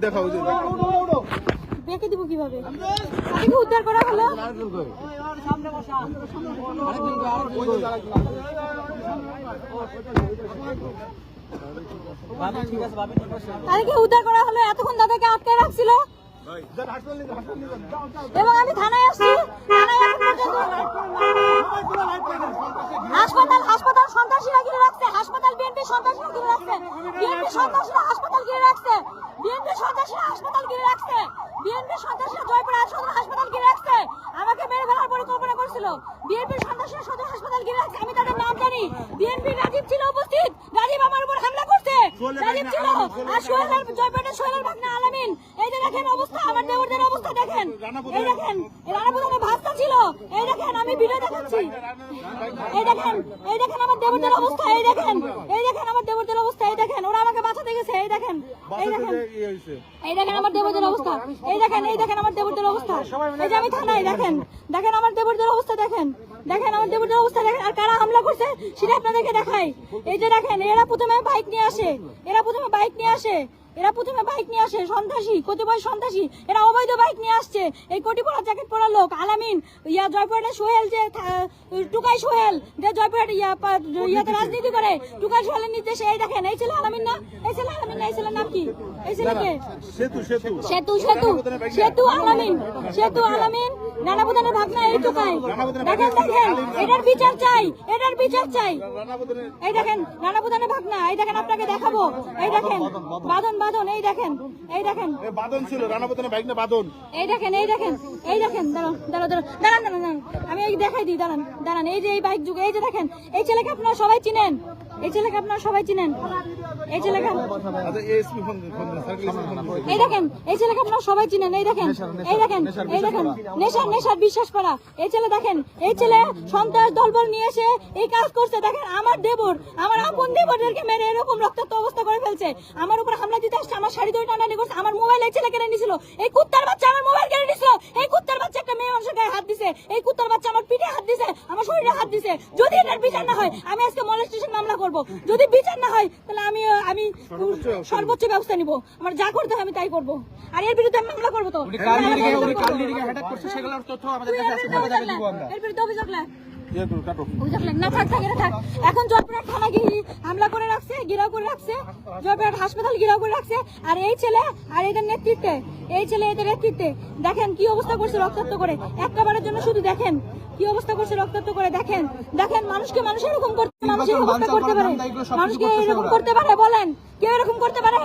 দেখাও দেখে দিব কিভাবে তাকে উদ্ধার করা হলো। তাদেরকে উদ্ধার করা হলো, এতক্ষণ তাদেরকে আটকে রাখছিল এবং আমি থানায় আসছি। হাসপাতাল সন্ত্রাসীরা ঘিরে রাখছে, হাসপাতাল বিএনপি সন্ত্রাসীরা ঘিরে রাখছে, বিএনপি সন্ত্রাসীরা হাসপাতাল ঘিরে রাখছে, বিএনপি সন্ত্রাসীরা হাসপাতাল ঘিরে রাখছে, বিএনপি সন্ত্রাসীরা জয়পুর সদর হাসপাতাল ঘিরে রাখছে। আমাকে মেরে ফেলার পরিকল্পনা করছিল। বিএনপি সন্ত্রাসীরা সদর হাসপাতাল ঘিরে রাখছে, আমি তাদের নাম জানি। বিএনপি রাজীব ছিল উপস্থিত, রাজীব আমার উপর হামলা করছে, রাজীব ছিল। আর সোহেলের জয়পুরের সোহেলের ভাগনা আলামিন, এই যে দেখেন অবস্থা, আমার দেবরদের অবস্থা দেখেন, এই দেখেন রানা প্রধানের ভাস্তা ছিল, এই দেখেন আমি ভিডিও দেখাচ্ছি, এই দেখেন আমার দেবরদের অবস্থা, এই দেখেন আমার দেবরদের অবস্থা, এই দেখেন ওরা আমাকে বাঁচাতে গেছে, এই দেখেন আমার দেবরদের অবস্থা, এই দেখেন আমার দেবরদের অবস্থা, এই যে আমি থানায়, দেখেন আমার দেবরদের অবস্থা, দেখেন আমার দেবরদের অবস্থা দেখেন। আর কারা হামলা করছে সেটা আপনাদেরকে দেখাই। এই যে দেখেন এরা প্রথমে বাইক নিয়ে আসে, সন্ত্রাসী, কতিপয় সন্ত্রাসী, এরা অবৈধ বাইক নিয়ে আসছে। এই কোটি পরা জ্যাকেট পরা লোক আলামিন, জয়পুরের সোহেল, যে টুকাই সোহেল, যে জয়পুরের ইয়াতে রাজনীতি করে, টুকাই সোহেলের নির্দেশে, এই দেখেন এই ছেলে আলামিন না, এই ছেলের নাম কি? এই ছেলেকে সেতু আলামিন, নানা প্রধানের ভাগনা, এই টুকাই। দেখেন এটার বিচার চাই। এই দেখেন নানা প্রধানের ভাগনা, এই দেখেন আপনাকে দেখাবো, এই দেখেন বাদন, এই দেখেন বাদন ছিল রানা প্রধানের ভাগনা বাদন, এই দেখেন দাঁড়ান আমি এই দেখাই দিই, দাঁড়ান এই যে এই বাইক যুগে, এই যে দেখেন এই ছেলেকে আপনারা সবাই চিনেন, এই ছেলেকে এই ছেলেকে এই ছেলেকে আপনারা সবাই চিনেন, এই দেখেন নেশার বিশ্বাস করা এই ছেলে। দেখেন এই ছেলে সন্ত্রাস দলবল নিয়ে এসে এই কাজ করছে। দেখেন আমার দেবর, আমার আপন দেবরদেরকে মেরে এরকম রক্তাক্ত অবস্থা করে ফেলছে, আমার উপর হামলা দিতে আসছে, আমার শাড়ি ধরে টানাটানি করছে, আমার মোবাইল এই ছেলে কেড়ে নিয়েছিল, এই কুত্তার বাচ্চা আমার মোবাইল কেড়ে নিয়েছিল, এই কুত্তার বাচ্চা একটা মেয়ে মানুষের গায়ে হাত দিছে, এই কুত্তার বাচ্চা আমার পিঠে হাত দিছে, আমার শরীরে হাত দিছে। যদি এটার বিচার না হয় আমি আজকে মলেস্টেশন মামলা করব। যদি বিচার না হয় তাহলে আমি সর্বোচ্চ ব্যবস্থা নিব, আমার যা করতে হয় আমি তাই করব। আর এর বিরুদ্ধে আমি মামলা করবো। তো এর বিরুদ্ধে অভিযোগ না থাক। এখন জয়পুরহাট থানা হামলা করে রাখছে, ঘিরাও করে রাখছে, জয়পুরহাট হাসপাতাল ঘিরাও করে রাখছে। আর এই ছেলে আর এদের নেতৃত্বে, দেখেন কি অবস্থা করছে রক্তাক্ত করে, একবারের জন্য শুধু দেখেন কি অবস্থা করছে রক্তাক্ত করে। দেখেন মানুষকে মানুষ এরকম করতে, মানুষের অবস্থা করতে পারে, মানুষকে এরকম করতে পারে? বলেন কেউ এরকম করতে পারে?